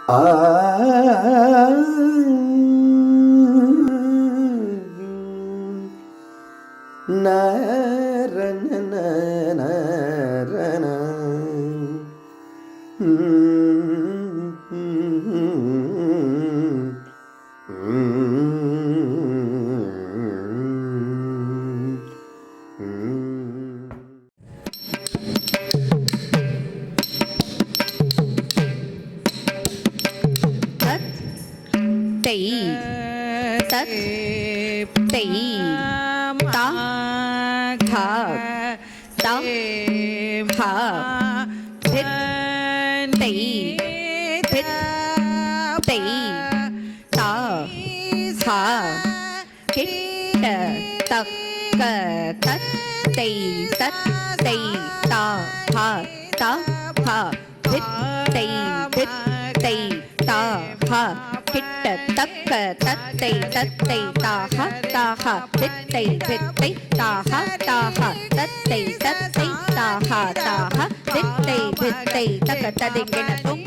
ஆ நரன நரன தத் தை தா தா தா ஹா தித் தை தித் தை தா ஹா கிட்ட தக்க தத் தை தத் தை தா ஹா தா ஹா தித் தை தித் தை தா ஹா கிட்ட தக்க தத்தை தத்தை தாஹ தாஹ தித்தை தித்தை தாஹ தாஹ தத்தை தத்தை தாஹ தாஹ தித்தை தித்தை தக்க ததிங்கின தும்